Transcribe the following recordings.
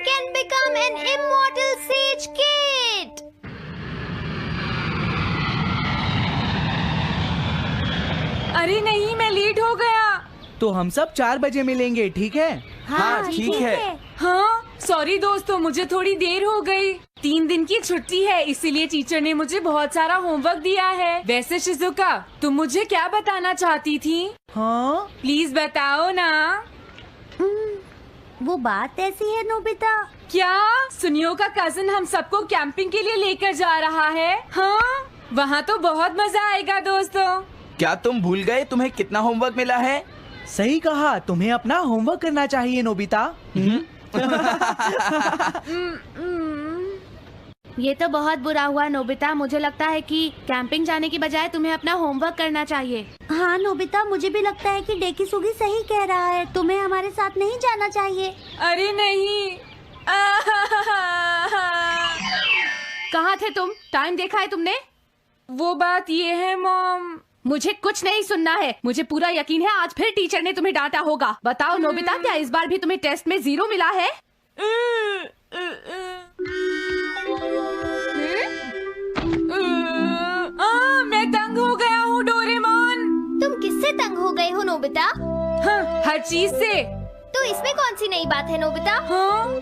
can become an immortal sage kid. अरे नहीं, मैं लेट हो गया। तो हम सब 4 बजे मिलेंगे, ठीक है? हाँ ठीक है। हाँ सॉरी दोस्तों, मुझे थोड़ी देर हो गई। 3 दिन की छुट्टी है, इसीलिए टीचर ने मुझे बहुत सारा होमवर्क दिया है। वैसे शिजुका, तुम मुझे क्या बताना चाहती थी? हाँ, प्लीज बताओ ना। वो बात ऐसी है नोबिता। क्या सुनियो का कजिन हम सबको कैंपिंग के लिए लेकर जा रहा है? हाँ, वहाँ तो बहुत मजा आएगा दोस्तों। क्या तुम भूल गए तुम्हें कितना होमवर्क मिला है? सही कहा, तुम्हें अपना होमवर्क करना चाहिए नोबिता। ये तो बहुत बुरा हुआ नोबिता। मुझे लगता है कि कैंपिंग जाने की बजाय तुम्हें अपना होमवर्क करना चाहिए। हाँ नोबिता, मुझे भी लगता है कि डेकिसुगी सही कह रहा है। तुम्हें हमारे साथ नहीं जाना चाहिए। अरे नहीं। कहाँ थे तुम? टाइम देखा है तुमने? वो बात ये है मॉम। मुझे कुछ नहीं सुनना है। मुझे पूरा यकीन है आज फिर टीचर ने तुम्हें डांटा होगा। बताओ नोबिता, क्या इस बार भी तुम्हें टेस्ट में 0 मिला है? मैं तंग हो गया हूँ डोरेमोन। तुम किससे तंग हो गए हो नोबिता? हाँ, हर चीज से। तो इसमें कौन सी नई बात है नोबिता? हाँ?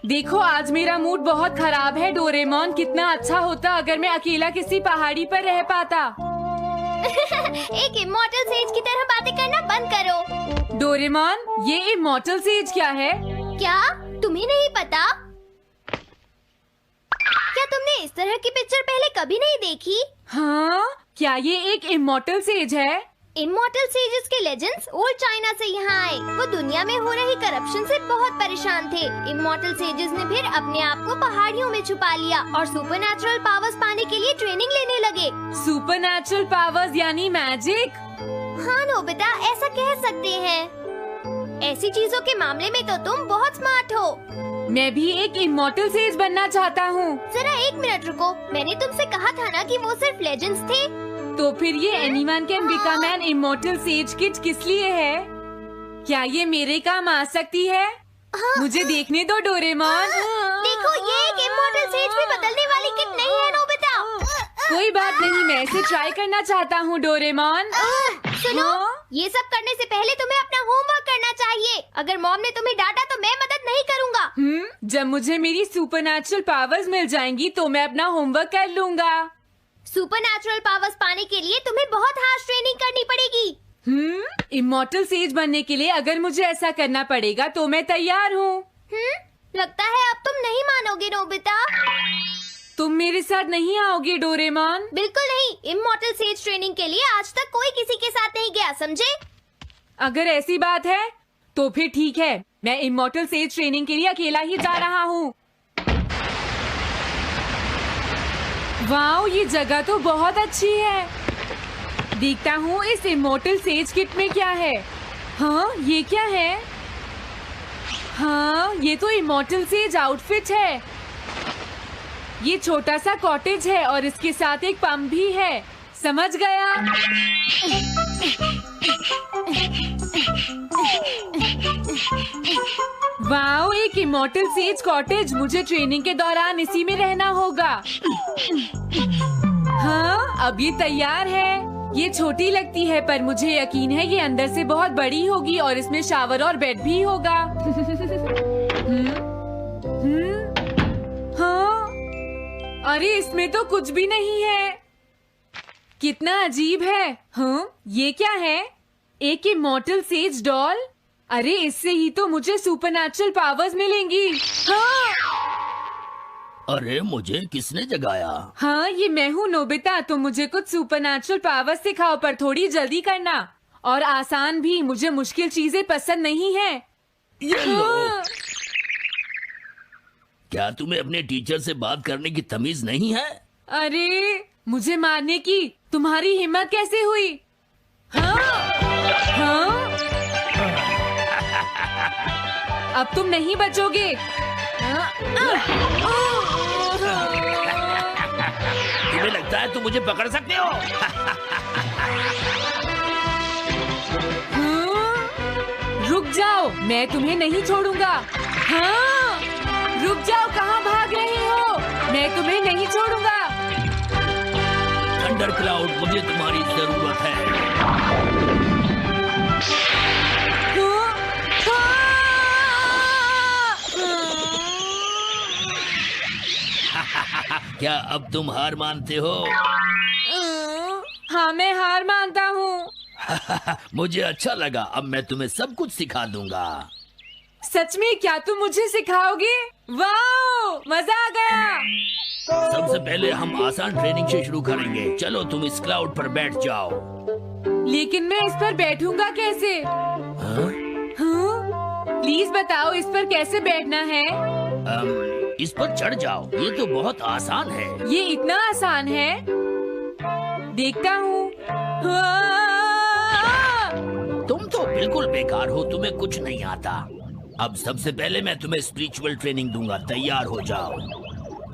देखो आज मेरा मूड बहुत खराब है डोरेमोन। कितना अच्छा होता अगर मैं अकेला किसी पहाड़ी पर रह पाता। एक इमॉर्टल सेज की तरह बातें करना बंद करो। डोरेमोन, ये इमॉर्टल सेज क्या है? क्या तुम्हें नहीं पता? क्या तुमने इस तरह की पिक्चर पहले कभी नहीं देखी? हाँ, क्या ये एक इमॉर्टल सेज है? इमॉर्टल सेजेस के लेजेंड्स ओल्ड चाइना से यहाँ आए। वो दुनिया में हो रही करप्शन से बहुत परेशान थे। इमॉर्टल सेजेस ने फिर अपने आप को पहाड़ियों में छुपा लिया और सुपरनैचुरल पावर्स पाने के लिए ट्रेनिंग लेने लगे। सुपरनैचुरल पावर्स यानी मैजिक? हाँ नोबिता, ऐसा कह सकते हैं। ऐसी चीजों के मामले में तो तुम बहुत स्मार्ट हो। मैं भी एक इमॉर्टल सेज बनना चाहता हूँ। जरा 1 मिनट रुको। मैंने तुमसे कहा था ना कि वो सिर्फ लेजेंड्स थे। तो फिर ये anyone can become an immortal says kit किस लिए है? क्या ये मेरे काम आ सकती है? मुझे देखने दो डोरेमोन। देखो, ये एक इमॉर्टल सेज में बदलने वाली किट नहीं है नोबिता। कोई बात नहीं, मैं इसे ट्राई करना चाहता हूँ डोरेमोन। सुनो, ये सब करने से पहले तुम्हें अपना होमवर्क करना चाहिए। अगर मॉम ने तुम्हें डांटा तो मैं मदद नहीं करूँगा। जब मुझे मेरी सुपरनैचुरल पावर्स मिल जाएंगी तो मैं अपना होमवर्क कर लूँगा। सुपरनैचुरल पावर्स पाने के लिए तुम्हें बहुत हार्श ट्रेनिंग करनी पड़ेगी। इमॉर्टल सेज बनने के लिए अगर मुझे ऐसा करना पड़ेगा तो मैं तैयार हूँ। लगता है अब तुम नहीं मानोगे नोबिता। तुम मेरे साथ नहीं आओगे डोरेमोन? बिल्कुल नहीं। इमॉर्टल सेज ट्रेनिंग के लिए आज तक कोई किसी के साथ नहीं गया, समझे? अगर ऐसी बात है तो फिर ठीक है, मैं इमॉर्टल सेज ट्रेनिंग के लिए अकेला ही जा रहा हूँ। वाओ, ये जगह तो बहुत अच्छी है। देखता हूँ इस इमॉर्टल सेज किट में क्या है। हाँ, ये क्या है? हाँ, ये तो इमॉर्टल सेज आउटफिट है। ये छोटा सा कॉटेज है और इसके साथ एक पंप भी है। समझ गया। वाओ, एक इमॉर्टल सेज कॉटेज। मुझे ट्रेनिंग के दौरान इसी में रहना होगा। हाँ, अब ये तैयार है। ये छोटी लगती है पर मुझे यकीन है ये अंदर से बहुत बड़ी होगी और इसमें शावर और बेड भी होगा। हाँ, अरे इसमें तो कुछ भी नहीं है। कितना अजीब है। हाँ, ये क्या है? एक इमॉर्टल सेज डॉल। अरे इससे ही तो मुझे सुपरनैचुरल पावर्स मिलेंगी। हाँ, अरे मुझे किसने जगाया? हाँ, ये मैं हूँ नोबिता। तो मुझे कुछ सुपरनैचुरल पावर्स सिखाओ, पर थोड़ी जल्दी करना और आसान भी। मुझे मुश्किल चीजें पसंद नहीं है। ये लो। हाँ। क्या तुम्हें अपने टीचर से बात करने की तमीज नहीं है? अरे मुझे मारने की तुम्हारी हिम्मत कैसे हुई? हाँ, हाँ? अब तुम नहीं बचोगे। तुम्हें लगता है तुम मुझे पकड़ सकते हो? रुक जाओ, मैं तुम्हें नहीं छोड़ूंगा। हाँ, रुक जाओ, कहाँ भाग रहे हो? मैं तुम्हें नहीं छोड़ूंगा। थंडर क्लाउड, मुझे तुम्हारी जरूरत है। क्या अब तुम हार मानते हो? हाँ, मैं हार मानता हूँ। मुझे अच्छा लगा। अब मैं तुम्हें सब कुछ सिखा दूंगा। सच में? क्या तुम मुझे सिखाओगे? वाह, मजा आ गया। सबसे पहले हम आसान ट्रेनिंग से शुरू करेंगे। चलो तुम इस क्लाउड पर बैठ जाओ। लेकिन मैं इस पर बैठूंगा कैसे? हाँ? प्लीज बताओ, इस पर कैसे बैठना है? इस पर चढ़ जाओ। ये तो बहुत आसान है। ये इतना आसान है? देखता हूँ। तुम तो बिल्कुल बेकार हो, तुम्हें कुछ नहीं आता। अब सबसे पहले मैं तुम्हें स्पिरिचुअल ट्रेनिंग दूंगा। तैयार हो जाओ।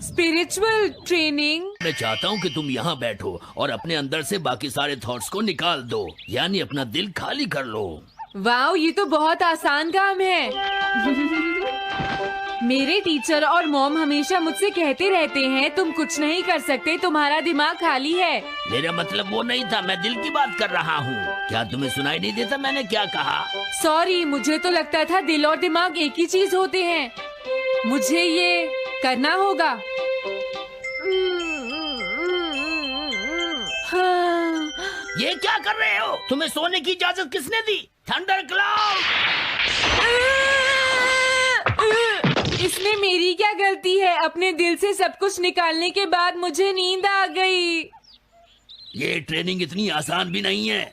Spiritual training? मैं चाहता हूँ कि तुम यहाँ बैठो और अपने अंदर से बाकी सारे थॉट्स को निकाल दो, यानी अपना दिल खाली कर लो। वाह, ये तो बहुत आसान काम है। मेरे टीचर और मॉम हमेशा मुझसे कहते रहते हैं, तुम कुछ नहीं कर सकते, तुम्हारा दिमाग खाली है। मेरा मतलब वो नहीं था, मैं दिल की बात कर रहा हूँ। क्या तुम्हें सुनाई नहीं देता मैंने क्या कहा? सॉरी, मुझे तो लगता था दिल और दिमाग एक ही चीज होते हैं। मुझे ये करना होगा। हाँ। ये क्या कर रहे हो? तुम्हें सोने की इजाजत किसने दी? Thunder cloud! इसमें मेरी क्या गलती है? अपने दिल से सब कुछ निकालने के बाद मुझे नींद आ गई। ये ट्रेनिंग इतनी आसान भी नहीं है।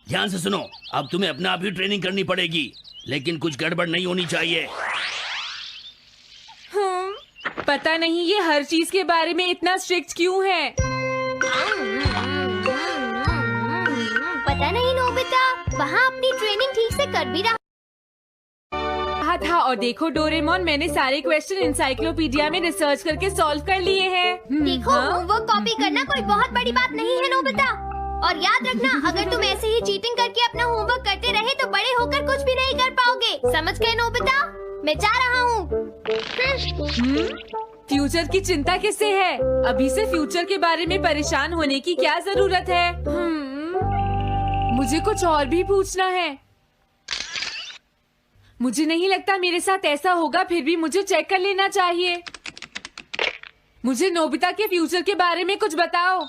ध्यान से सुनो, अब तुम्हें अपने आप ही ट्रेनिंग करनी पड़ेगी, लेकिन कुछ गड़बड़ नहीं होनी चाहिए। पता नहीं ये हर चीज के बारे में इतना स्ट्रिक्ट क्यों है। पता नहीं नोबिता, वहाँ अपनी ट्रेनिंग ठीक से कर भी रहा था। और देखो डोरेमोन, मैंने सारे क्वेश्चन इंसाइक्लोपीडिया में रिसर्च करके सॉल्व कर लिए हैं। देखो, होमवर्क कॉपी करना कोई बहुत बड़ी बात नहीं है नोबिता। और याद रखना, अगर तुम ऐसे ही चीटिंग करके अपना होमवर्क करते रहे तो बड़े होकर कुछ भी नहीं कर पाओगे। समझ गए नोबिता? मैं जा रहा हूँ। फ्यूचर की चिंता किससे है? अभी से फ्यूचर के बारे में परेशान होने की क्या जरूरत है? मुझे कुछ और भी पूछना है। मुझे नहीं लगता मेरे साथ ऐसा होगा, फिर भी मुझे चेक कर लेना चाहिए। मुझे नोबिता के फ्यूचर के बारे में कुछ बताओ।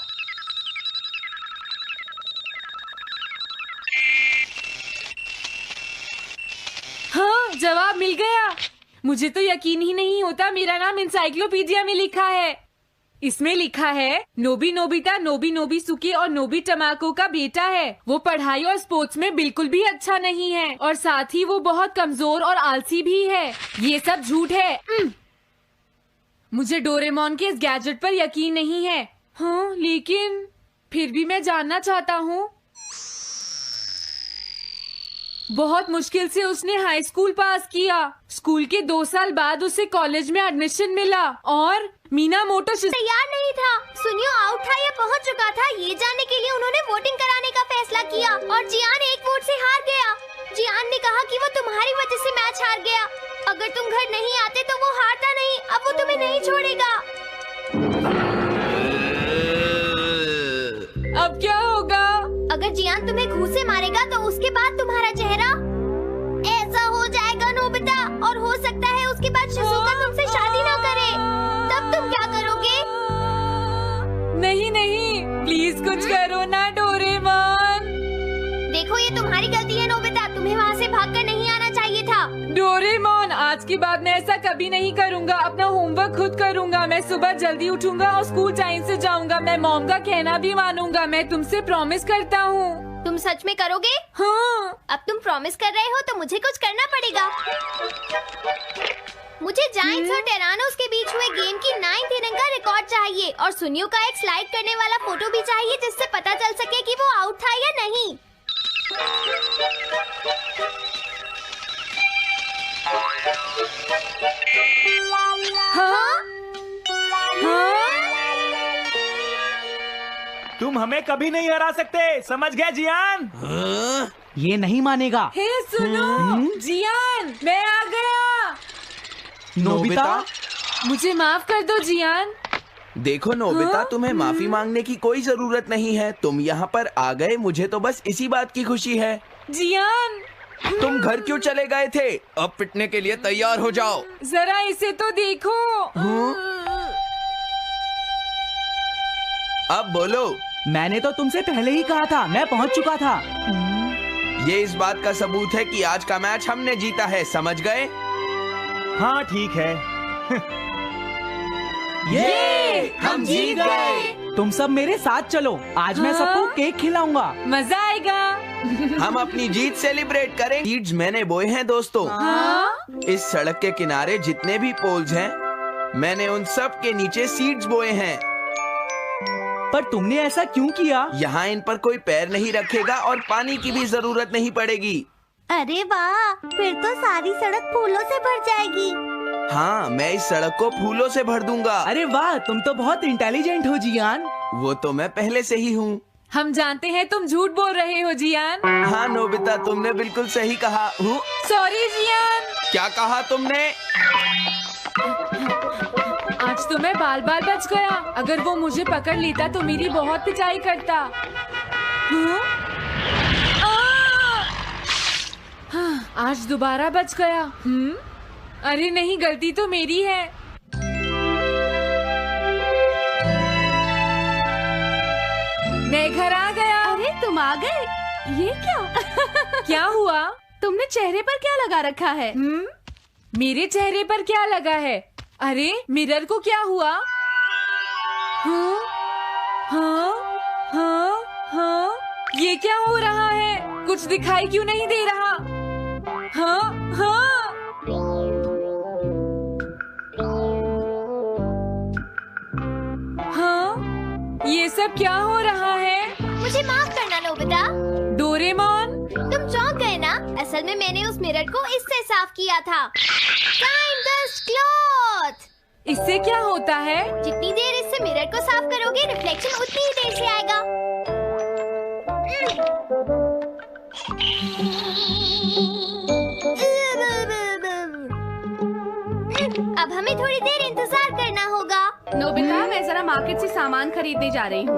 हाँ, जवाब मिल गया। मुझे तो यकीन ही नहीं होता, मेरा नाम इंसाइक्लोपीडिया में लिखा है। इसमें लिखा है, नोबी नोबिता नोबी नोबिसुके और नोबी टमाको का बेटा है। वो पढ़ाई और स्पोर्ट्स में बिल्कुल भी अच्छा नहीं है और साथ ही वो बहुत कमजोर और आलसी भी है। ये सब झूठ है। मुझे डोरेमोन के इस गैजेट पर यकीन नहीं है। हाँ, लेकिन फिर भी मैं जानना चाहता हूँ। बहुत मुश्किल से उसने हाई स्कूल पास किया। स्कूल के 2 साल बाद उसे कॉलेज में एडमिशन मिला और मीनामोटो तैयार नहीं था। सुनियो आउट था या पहुंच चुका था, ये जानने के लिए उन्होंने वोटिंग कराने का फैसला किया और जियान एक वोट से हार गया। जियान ने कहा कि वो तुम्हारी वजह से मैच हार गया। अगर तुम घर नहीं आते तो वो हारता नहीं। अब वो तुम्हें नहीं छोड़ेगा। अब क्या होगा? अगर जियान तुम्हें घूंसे मारेगा तो उसके बाद तुम्हारा चेहरा ऐसा हो जाएगा नोबिता, और हो सकता है उसके बाद शिज़ुका तुमसे शादी ना करे। तब तुम क्या करोगे? नहीं नहीं, प्लीज कुछ करो ना डोरेमोन। देखो, ये तुम्हारी गलती है नोबिता, तुम्हें वहाँ से भागकर नहीं आना चाहिए था। डोरेमोन, आज के बाद मैं ऐसा कभी नहीं करूँगा। अपना होमवर्क खुद करूँगा। मैं सुबह जल्दी उठूंगा और स्कूल टाइम से जाऊँगा। मैं मॉम का कहना भी मानूंगा। मैं तुमसे प्रॉमिस करता हूँ। तुम सच में करोगे? हाँ। अब तुम प्रॉमिस कर रहे हो तो मुझे कुछ करना पड़ेगा। मुझे जायंट्स और टेरानोस के बीच हुए गेम की 9th इनिंग का रिकॉर्ड चाहिए और सुनियो का एक स्लाइड करने वाला फोटो भी चाहिए, जिससे पता चल सके कि वो आउट था या नहीं। हाँ? हाँ? तुम हमें कभी नहीं हरा सकते, समझ गए जियान? ये नहीं मानेगा। हे सुनो, जियान, मैं आ गया। नोबिता? मुझे माफ कर दो जियान। देखो नोबिता, हाँ? तुम्हें माफी मांगने की कोई जरूरत नहीं है। तुम यहाँ पर आ गए, मुझे तो बस इसी बात की खुशी है। जियान, तुम घर क्यों चले गए थे? अब पिटने के लिए तैयार हो जाओ। जरा इसे तो देखो। अब बोलो। मैंने तो तुमसे पहले ही कहा था, मैं पहुंच चुका था। ये इस बात का सबूत है कि आज का मैच हमने जीता है, समझ गए? हाँ ठीक है। ये हम जीत गए। तुम सब मेरे साथ चलो, आज मैं हाँ? सबको केक खिलाऊंगा। मजा आएगा। हम अपनी जीत सेलिब्रेट करें। सीड्स मैंने बोए हैं दोस्तों। हाँ? इस सड़क के किनारे जितने भी पोल्स हैं, मैंने उन सब के नीचे सीड्स बोए हैं। पर तुमने ऐसा क्यों किया? यहाँ इन पर कोई पैर नहीं रखेगा और पानी की भी जरूरत नहीं पड़ेगी। अरे वाह, फिर तो सारी सड़क फूलों से भर जाएगी। हाँ, मैं इस सड़क को फूलों से भर दूंगा। अरे वाह, तुम तो बहुत इंटेलिजेंट हो जियान। वो तो मैं पहले से ही हूँ। हम जानते हैं तुम झूठ बोल रहे हो जियान। हाँ नोबिता, तुमने बिल्कुल सही कहा। Sorry Gian. क्या कहा तुमने? आज तो मैं बाल बाल बच गया। अगर वो मुझे पकड़ लेता तो मेरी बहुत पिटाई करता। हाँ, आज दोबारा बच गया। अरे नहीं, गलती तो मेरी है। मैं घर आ गया। अरे तुम आ गए, ये क्या? क्या हुआ? तुमने चेहरे पर क्या लगा रखा है? मेरे चेहरे पर क्या लगा है? अरे मिरर को क्या हुआ? हाँ, हाँ, हाँ, हाँ, ये क्या हो रहा है? कुछ दिखाई क्यों नहीं दे रहा? हाँ, हाँ। हाँ, ये सब क्या हो रहा है? मुझे माफ करना नोबिता। डोरेमोन, तुम चौंक गए ना? असल में मैंने उस मिरर को इससे साफ किया था। Time dust cloth. इससे क्या होता है? जितनी देर इससे मिरर को साफ करोगे, रिफ्लेक्शन उतनी ही देर से आएगा। अब हमें थोड़ी देर इंतजार करना होगा। नोबिता, मैं जरा मार्केट से सामान खरीदने जा रही हूँ।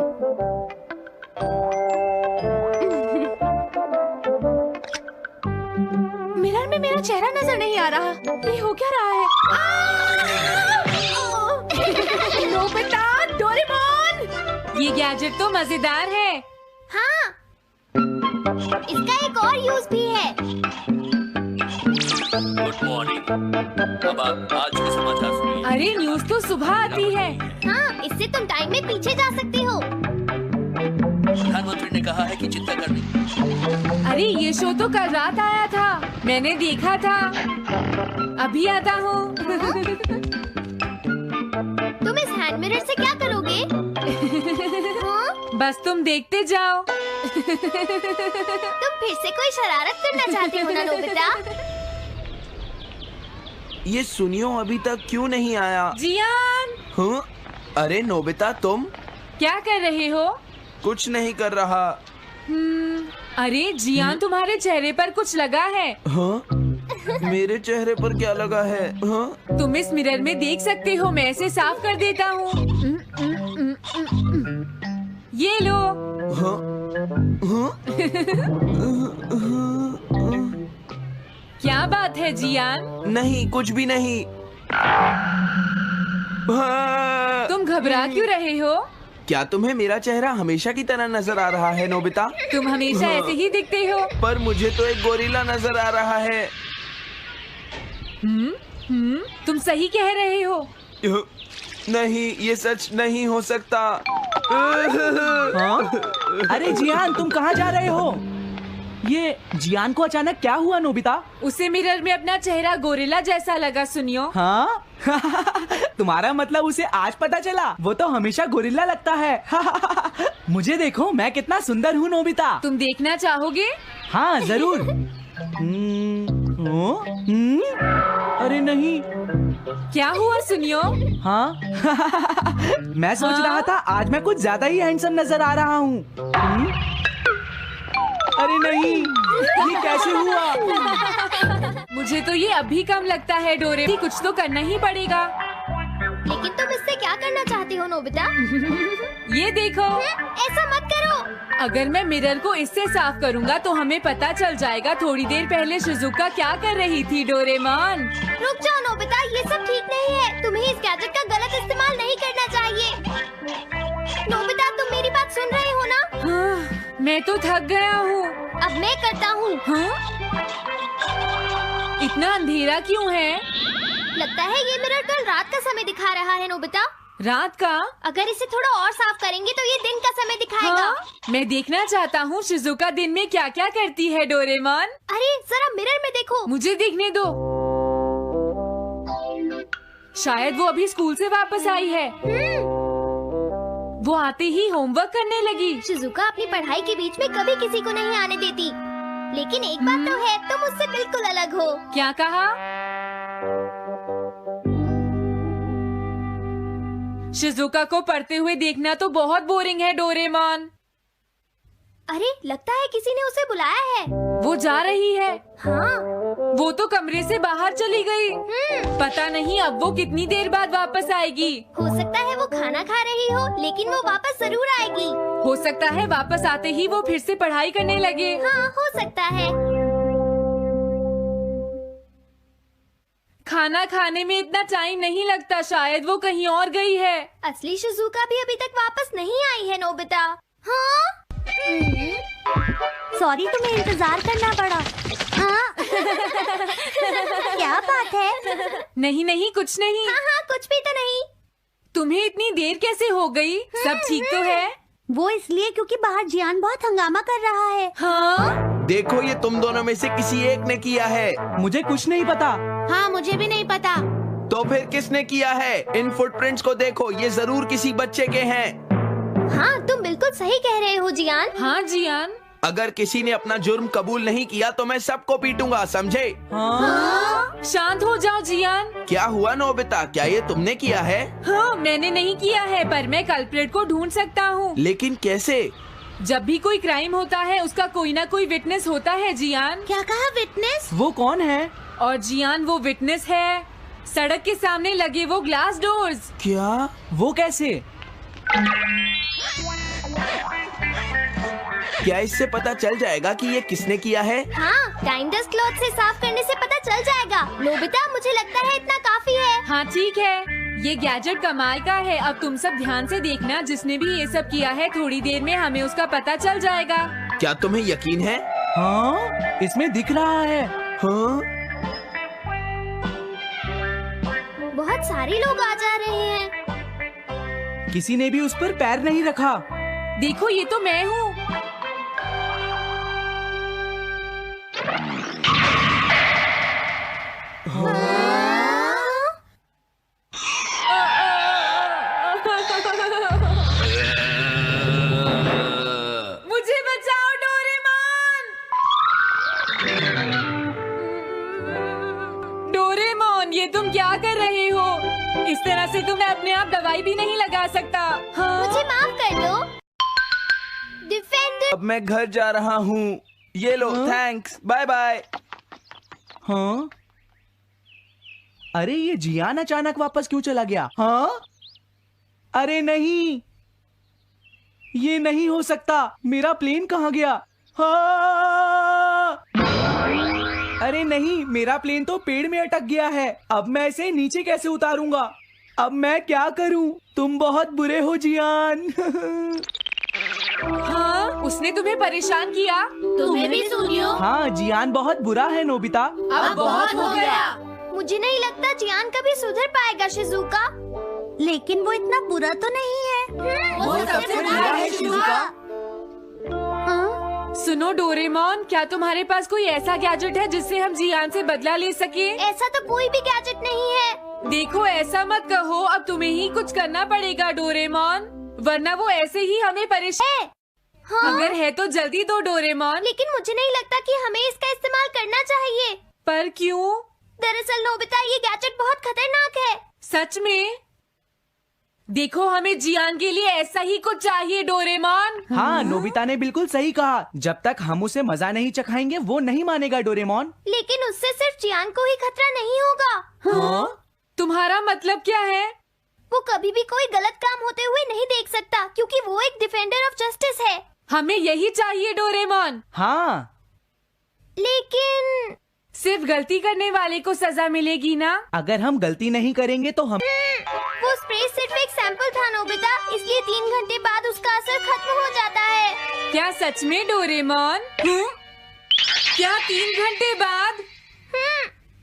मिरर में मेरा चेहरा नजर नहीं आ रहा। ये हो क्या रहा है? Nobita, Doraemon! ये गैजेट तो मजेदार है। हाँ, इसका एक और यूज भी है। Good morning. अब आप आज के समाचार सुनिए। अरे न्यूज तो सुबह आती है। हाँ, इससे तुम टाइम में पीछे जा सकते हो। प्रधानमंत्री ने कहा है कि चिंता करनी। अरे ये शो तो कल रात आया था, मैंने देखा था। अभी आता हूँ। तुम इस हैंड मिरर से क्या करोगे? हाँ? बस तुम देखते जाओ। तुम फिर से कोई शरारत करना चाहते हो ना नोबिता? ये सुनियो अभी तक क्यों नहीं आया? जियान, हाँ? अरे नोबिता, तुम क्या कर रहे हो? कुछ नहीं कर रहा। अरे जियान, तुम्हारे चेहरे पर कुछ लगा है। हाँ? मेरे चेहरे पर क्या लगा है? हाँ? तुम इस मिरर में देख सकते हो, मैं इसे साफ कर देता हूँ। ये लो। हाँ? हाँ? क्या बात है जियान? नहीं, कुछ भी नहीं। हाँ। तुम घबरा क्यों रहे हो? क्या तुम्हें मेरा चेहरा हमेशा की तरह नजर आ रहा है नोबिता? तुम हमेशा ऐसे ही दिखते हो। पर मुझे तो एक गोरिल्ला नजर आ रहा है। तुम सही कह रहे हो। नहीं, ये सच नहीं हो सकता। हाँ? अरे जियान, तुम कहाँ जा रहे हो? ये जियान को अचानक क्या हुआ नोबिता? उसे मिरर में अपना चेहरा गोरिल्ला जैसा लगा। सुनियो। हाँ? तुम्हारा मतलब उसे आज पता चला? वो तो हमेशा गोरिल्ला लगता है। मुझे देखो, मैं कितना सुंदर हूँ नोबिता। तुम देखना चाहोगे? हाँ जरूर। अरे नहीं। क्या हुआ सुनियो? हाँ? मैं सोच रहा था आज मैं कुछ ज्यादा ही हैंडसम नजर आ रहा हूँ। अरे नहीं, ये कैसे हुआ? मुझे तो ये अभी कम लगता है डोरे, कुछ तो करना ही पड़ेगा। लेकिन तुम इससे क्या करना चाहती हो नोबिता? ये देखो, ऐसा मत करो। अगर मैं मिरर को इससे साफ करूंगा तो हमें पता चल जाएगा थोड़ी देर पहले शिजुका क्या कर रही थी। डोरेमोन रुक जाओ नोबिता, ये सब ठीक नहीं है। तुम्हें इस गैजेट का गलत इस्तेमाल नहीं करना चाहिए। नोबिता, तुम मेरी बात सुन रहे हो ना? हाँ, मैं तो थक गया हूँ। अब मैं करता हूँ। हाँ? इतना अंधेरा क्यों है? लगता है ये मिरर कल रात का समय दिखा रहा है नोबिता। रात का? अगर इसे थोड़ा और साफ करेंगे तो ये दिन का समय दिखाएगा। हाँ? मैं देखना चाहता हूँ शिजुका दिन में क्या क्या करती है। डोरेमोन अरे जरा मिरर में देखो। मुझे देखने दो। शायद वो अभी स्कूल से वापस आई है। वो आते ही होमवर्क करने लगी। शिजुका अपनी पढ़ाई के बीच में कभी किसी को नहीं आने देती। लेकिन एक बात तो है, तुम उससे बिल्कुल अलग हो। क्या कहा? शिजुका को पढ़ते हुए देखना तो बहुत बोरिंग है डोरेमोन। अरे लगता है किसी ने उसे बुलाया है। वो जा रही है। हाँ। वो तो कमरे से बाहर चली गई। पता नहीं अब वो कितनी देर बाद वापस आएगी। हो सकता है वो खाना खा रही हो, लेकिन वो वापस जरूर आएगी। हो सकता है वापस आते ही वो फिर से पढ़ाई करने लगे। हाँ, हो सकता है। खाना खाने में इतना टाइम नहीं लगता, शायद वो कहीं और गई है। असली शिजुका भी अभी तक वापस नहीं आई है नोबिता। हाँ? सॉरी, तुम्हें इंतजार करना पड़ा। हाँ? क्या बात है? नहीं नहीं, कुछ नहीं। हाँ हाँ, कुछ भी तो नहीं। तुम्हें इतनी देर कैसे हो गई? सब ठीक तो है? वो इसलिए क्योंकि बाहर जियान बहुत हंगामा कर रहा है। हाँ? देखो, ये तुम दोनों में से किसी एक ने किया है। मुझे कुछ नहीं पता। हाँ, मुझे भी नहीं पता। तो फिर किसने किया है? इन फुटप्रिंट्स को देखो, ये जरूर किसी बच्चे के हैं। हाँ, तुम बिल्कुल सही कह रहे हो जियान। हाँ जियान। अगर किसी ने अपना जुर्म कबूल नहीं किया तो मैं सबको पीटूंगा, समझे? हाँ? शांत हो जाओ जियान। क्या हुआ नोबिता, क्या ये तुमने किया है? हाँ, मैंने नहीं किया है, पर मैं कल्प्रेट को ढूंढ सकता हूँ। लेकिन कैसे? जब भी कोई क्राइम होता है उसका कोई ना कोई विटनेस होता है जियान। क्या कहा, विटनेस? वो कौन है? और जियान वो विटनेस है। सड़क के सामने लगे वो ग्लास डोर्स। क्या? वो कैसे? क्या इससे पता चल जाएगा कि ये किसने किया है? हाँ, टाइम डस्ट क्लॉथ से साफ करने से पता चल जाएगा। नोबिता, मुझे लगता है इतना काफी है। हाँ ठीक है, ये गैजेट कमाल का है। अब तुम सब ध्यान से देखना, जिसने भी ये सब किया है थोड़ी देर में हमें उसका पता चल जाएगा। क्या तुम्हें यकीन है? हाँ, इसमें दिख रहा है। हाँ? बहुत सारे लोग आ जा रहे हैं। किसी ने भी उस पर पैर नहीं रखा। देखो, ये तो मैं हूँ। मुझे बचाओ डोरेमोन। डोरेमोन, ये तुम क्या कर रहे हो? इस तरह से तो मैं अपने आप दवाई भी नहीं लगा सकता। हाँ? मुझे माफ कर दो। डिफेंडर। अब मैं घर जा रहा हूँ। ये लो, थैंक्स, बाय बाय। हाँ? अरे ये जियान अचानक वापस क्यों चला गया? हाँ? अरे नहीं, ये नहीं हो सकता। मेरा प्लेन कहाँ गया? हाँ! अरे नहीं, मेरा प्लेन तो पेड़ में अटक गया है। अब मैं इसे नीचे कैसे उतारूंगा? अब मैं क्या करूं? तुम बहुत बुरे हो जियान। हाँ? उसने तुम्हें परेशान किया? तुम्हें भी सुनियो। हाँ, जियान बहुत बुरा है नोबिता। अब बहुत हो गया। मुझे नहीं लगता जियान कभी सुधर पाएगा शिजुका। लेकिन वो इतना बुरा तो नहीं है। वो सबसे बुरा है शिजुका। हाँ? सुनो डोरेमोन, क्या तुम्हारे पास कोई ऐसा गैजेट है जिससे हम जियान से बदला ले सके? ऐसा तो कोई भी गैजेट नहीं है। देखो, ऐसा मत कहो, अब तुम्हें ही कुछ करना पड़ेगा डोरेमोन, वरना वो ऐसे ही हमें परेशान। हाँ? अगर है तो जल्दी दो डोरेमोन। लेकिन मुझे नहीं लगता कि हमें इसका इस्तेमाल करना चाहिए। पर क्यों? दरअसल नोबिता, ये गैजेट बहुत खतरनाक है। सच में? देखो, हमें जियान के लिए ऐसा ही कुछ चाहिए डोरेमोन। हाँ, नोबिता ने बिल्कुल सही कहा। जब तक हम उसे मजा नहीं चखाएंगे वो नहीं मानेगा डोरेमोन। लेकिन उससे सिर्फ जियान को ही खतरा नहीं होगा। हाँ? तुम्हारा मतलब क्या है? वो कभी भी कोई गलत काम होते हुए नहीं देख सकता, क्योंकि वो एक डिफेंडर ऑफ जस्टिस है। हमें यही चाहिए डोरेमोन। हाँ, लेकिन सिर्फ गलती करने वाले को सजा मिलेगी ना? अगर हम गलती नहीं करेंगे तो हम वो स्प्रे सिर्फ एक सैंपल था नोबिता, इसलिए 3 घंटे बाद उसका असर खत्म हो जाता है। क्या सच में डोरेमोन? क्या 3 घंटे बाद?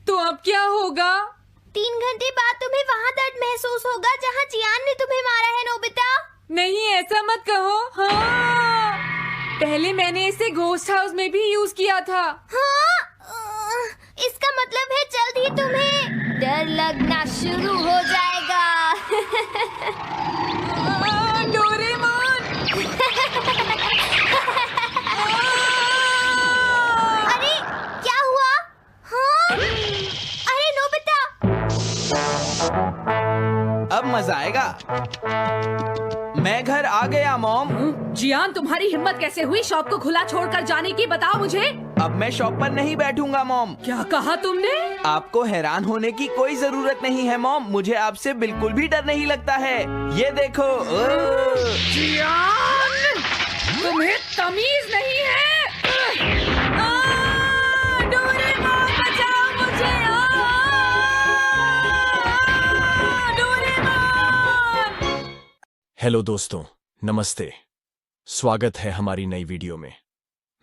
तो अब क्या होगा? 3 घंटे बाद तुम्हें वहाँ दर्द महसूस होगा जहाँ जियान ने तुम्हें मारा है नोबिता। नहीं, ऐसा मत कहो। हाँ, पहले मैंने इसे घोस्ट हाउस में भी यूज किया था। हाँ? इसका मतलब है जल्द ही तुम्हें डर लगना शुरू हो जाएगा। डोरेमोन! अरे क्या हुआ? हाँ? अरे नोबिता! अब मजा आएगा। मैं घर आ गया मॉम। जियान, तुम्हारी हिम्मत कैसे हुई शॉप को खुला छोड़कर जाने की, बताओ मुझे। अब मैं शॉप पर नहीं बैठूंगा मॉम। क्या कहा तुमने? आपको हैरान होने की कोई जरूरत नहीं है मॉम, मुझे आपसे बिल्कुल भी डर नहीं लगता है। ये देखो। जियान, तुम्हें तमीज नहीं है। डोरेमोन, बचाओ मुझे! डोरेमोन! हेलो दोस्तों, नमस्ते। स्वागत है हमारी नई वीडियो में।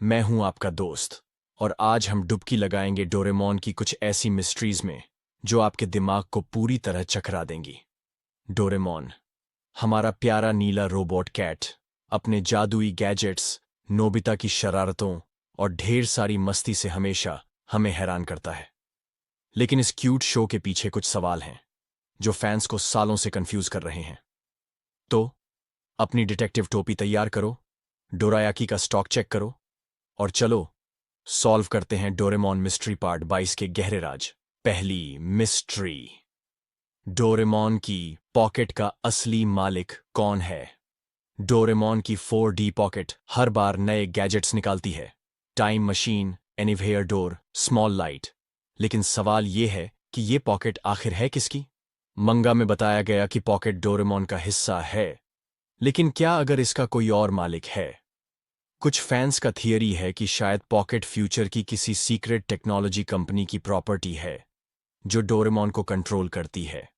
मैं हूं आपका दोस्त और आज हम डुबकी लगाएंगे डोरेमोन की कुछ ऐसी मिस्ट्रीज में जो आपके दिमाग को पूरी तरह चकरा देंगी। डोरेमोन, हमारा प्यारा नीला रोबोट कैट, अपने जादुई गैजेट्स, नोबिता की शरारतों और ढेर सारी मस्ती से हमेशा हमें हैरान करता है। लेकिन इस क्यूट शो के पीछे कुछ सवाल हैं जो फैंस को सालों से कंफ्यूज कर रहे हैं। तो अपनी डिटेक्टिव टोपी तैयार करो, डोरायाकी का स्टॉक चेक करो और चलो सॉल्व करते हैं डोरेमोन मिस्ट्री पार्ट 22 के गहरे राज। पहली मिस्ट्री, डोरेमोन की पॉकेट का असली मालिक कौन है? डोरेमोन की 4D पॉकेट हर बार नए गैजेट्स निकालती है, time machine, anywhere door, small light. लेकिन सवाल यह है कि ये पॉकेट आखिर है किसकी? मंगा में बताया गया कि पॉकेट डोरेमोन का हिस्सा है, लेकिन क्या अगर इसका कोई और मालिक है? कुछ फैंस का थियरी है कि शायद पॉकेट फ्यूचर की किसी सीक्रेट टेक्नोलॉजी कंपनी की प्रॉपर्टी है जो डोरेमोन को कंट्रोल करती है।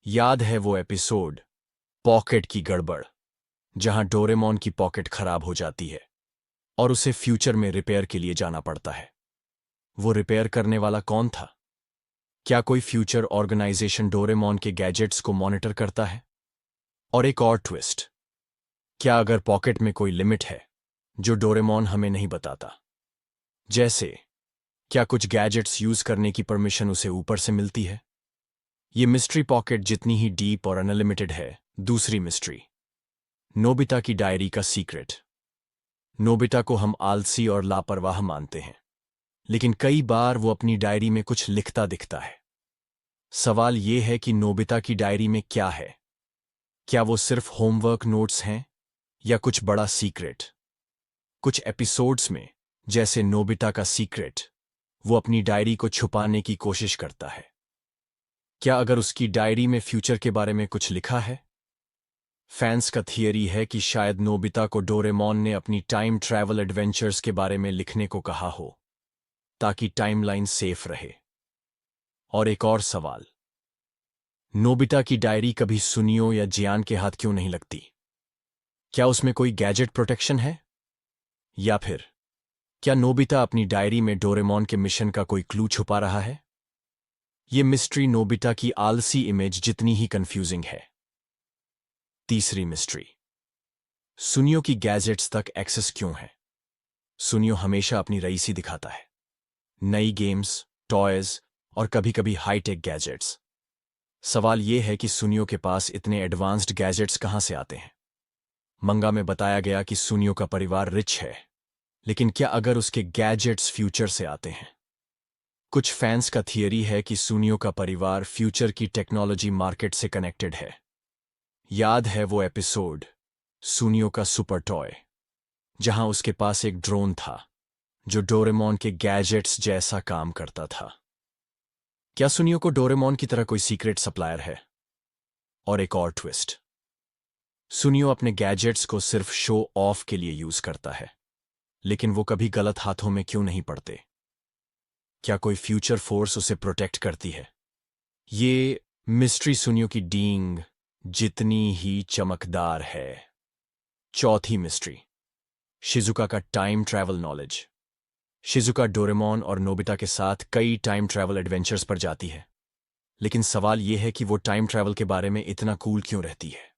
याद है वो एपिसोड पॉकेट की गड़बड़, जहां डोरेमोन की पॉकेट खराब हो जाती है और उसे फ्यूचर में रिपेयर के लिए जाना पड़ता है। वो रिपेयर करने वाला कौन था? क्या कोई फ्यूचर ऑर्गेनाइजेशन डोरेमोन के गैजेट्स को मॉनिटर करता है? और एक और ट्विस्ट, क्या अगर पॉकेट में कोई लिमिट है जो डोरेमोन हमें नहीं बताता? जैसे क्या कुछ गैजेट्स यूज करने की परमिशन उसे ऊपर से मिलती है? ये मिस्ट्री पॉकेट जितनी ही डीप और अनलिमिटेड है। दूसरी मिस्ट्री, नोबिता की डायरी का सीक्रेट। नोबिता को हम आलसी और लापरवाह मानते हैं, लेकिन कई बार वो अपनी डायरी में कुछ लिखता दिखता है। सवाल ये है कि नोबिता की डायरी में क्या है? क्या वो सिर्फ होमवर्क नोट्स हैं या कुछ बड़ा सीक्रेट? कुछ एपिसोड्स में, जैसे नोबिता का सीक्रेट, वो अपनी डायरी को छुपाने की कोशिश करता है। क्या अगर उसकी डायरी में फ्यूचर के बारे में कुछ लिखा है? फैंस का थियरी है कि शायद नोबिता को डोरेमोन ने अपनी टाइम ट्रैवल एडवेंचर्स के बारे में लिखने को कहा हो ताकि टाइमलाइन सेफ रहे। और एक और सवाल, नोबिता की डायरी कभी सुनियो या जियान के हाथ क्यों नहीं लगती? क्या उसमें कोई गैजेट प्रोटेक्शन है? या फिर क्या नोबिता अपनी डायरी में डोरेमोन के मिशन का कोई क्लू छुपा रहा है? ये मिस्ट्री नोबिता की आलसी इमेज जितनी ही कंफ्यूजिंग है। तीसरी मिस्ट्री, सुनियो की गैजेट्स तक एक्सेस क्यों है? सुनियो हमेशा अपनी रईसी दिखाता है, नई गेम्स, टॉयज और कभी-कभी हाईटेक गैजेट्स। सवाल यह है कि सुनियो के पास इतने एडवांस्ड गैजेट्स कहां से आते हैं? मंगा में बताया गया कि सुनियो का परिवार रिच है, लेकिन क्या अगर उसके गैजेट्स फ्यूचर से आते हैं? कुछ फैंस का थियरी है कि सुनियो का परिवार फ्यूचर की टेक्नोलॉजी मार्केट से कनेक्टेड है। याद है वो एपिसोड सुनियो का सुपर टॉय, जहां उसके पास एक ड्रोन था जो डोरेमोन के गैजेट्स जैसा काम करता था। क्या सुनियो को डोरेमोन की तरह कोई सीक्रेट सप्लायर है? और एक और ट्विस्ट, सुनियो अपने गैजेट्स को सिर्फ शो ऑफ के लिए यूज करता है, लेकिन वो कभी गलत हाथों में क्यों नहीं पड़ते? क्या कोई फ्यूचर फोर्स उसे प्रोटेक्ट करती है? ये मिस्ट्री सुनियो की डींग जितनी ही चमकदार है। चौथी मिस्ट्री, शिजुका का time travel knowledge. Shizuka Doraemon और नोबिता के साथ कई टाइम ट्रैवल एडवेंचर्स पर जाती है, लेकिन सवाल यह है कि वो टाइम ट्रैवल के बारे में इतना कूल क्यों रहती है?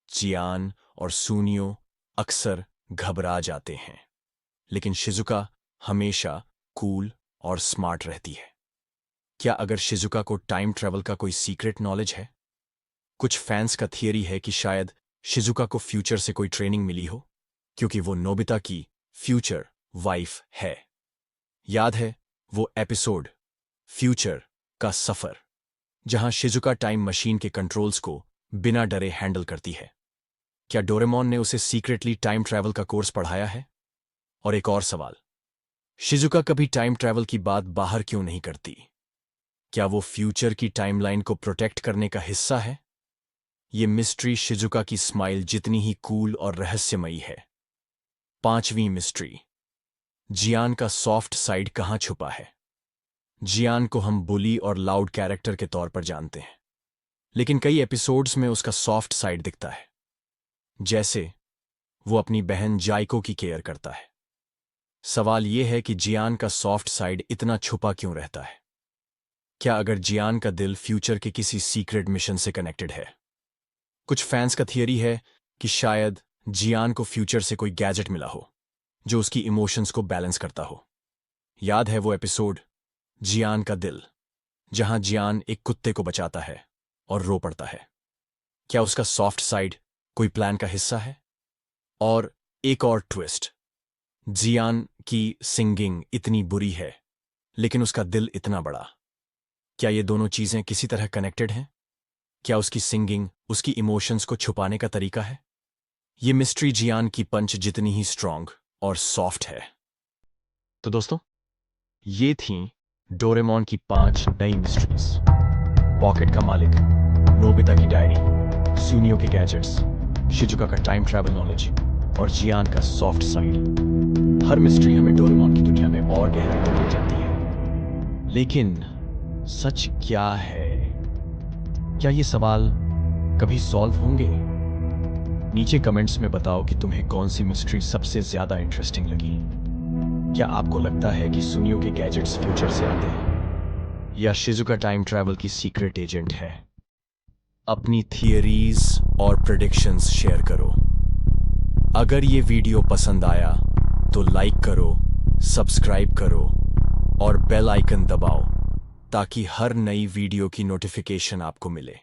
जियान और सुनियो अक्सर घबरा जाते हैं, लेकिन शिजुका हमेशा कूल और स्मार्ट रहती है। क्या अगर शिजुका को टाइम ट्रैवल का कोई सीक्रेट नॉलेज है? कुछ फैंस का थियरी है कि शायद शिजुका को फ्यूचर से कोई ट्रेनिंग मिली हो, क्योंकि वो नोबिता की फ्यूचर वाइफ है। याद है वो एपिसोड फ्यूचर का सफर, जहां शिजुका टाइम मशीन के कंट्रोल्स को बिना डरे हैंडल करती है? क्या डोरेमोन ने उसे सीक्रेटली टाइम ट्रैवल का कोर्स पढ़ाया है? और एक और सवाल, शिजुका कभी टाइम ट्रैवल की बात बाहर क्यों नहीं करती? क्या वो फ्यूचर की टाइमलाइन को प्रोटेक्ट करने का हिस्सा है? ये मिस्ट्री शिजुका की स्माइल जितनी ही कूल और रहस्यमयी है। पांचवीं मिस्ट्री, जियान का सॉफ्ट साइड कहां छुपा है? जियान को हम बुली और लाउड कैरेक्टर के तौर पर जानते हैं, लेकिन कई एपिसोड्स में उसका सॉफ्ट साइड दिखता है, जैसे वो अपनी बहन जाइको की केयर करता है। सवाल यह है कि जियान का सॉफ्ट साइड इतना छुपा क्यों रहता है? क्या अगर जियान का दिल फ्यूचर के किसी सीक्रेट मिशन से कनेक्टेड है? कुछ फैंस का थियरी है कि शायद जियान को फ्यूचर से कोई गैजेट मिला हो जो उसकी इमोशंस को बैलेंस करता हो। याद है वो एपिसोड जियान का दिल, जहां जियान एक कुत्ते को बचाता है और रो पड़ता है? क्या उसका सॉफ्ट साइड कोई प्लान का हिस्सा है? और एक और ट्विस्ट, जियान की सिंगिंग इतनी बुरी है लेकिन उसका दिल इतना बड़ा। क्या ये दोनों चीजें किसी तरह कनेक्टेड हैं? क्या उसकी सिंगिंग उसकी इमोशंस को छुपाने का तरीका है? ये मिस्ट्री जियान की पंच जितनी ही स्ट्रांग और सॉफ्ट है। तो दोस्तों, ये थी डोरेमोन की 5 नई मिस्ट्रीज। पॉकेट का मालिक, नोबिता की डायरी, सुनियो के गैजेट्स, शिजुका का टाइम ट्रैवल नॉलेज और जियान का सॉफ्ट साइड। हर मिस्ट्री हमें डोरेमोन की दुनिया में और गहराई ले जाती है। लेकिन सच क्या है? क्या ये सवाल कभी सॉल्व होंगे? नीचे कमेंट्स में बताओ कि तुम्हें कौन सी मिस्ट्री सबसे ज्यादा इंटरेस्टिंग लगी। क्या आपको लगता है कि सुनियो के गैजेट्स फ्यूचर से आते हैं, या शिजुका टाइम ट्रैवल की सीक्रेट एजेंट है? अपनी थियरीज और प्रेडिक्शंस शेयर करो। अगर ये वीडियो पसंद आया तो लाइक करो, सब्सक्राइब करो और बेल आइकन दबाओ ताकि हर नई वीडियो की नोटिफिकेशन आपको मिले।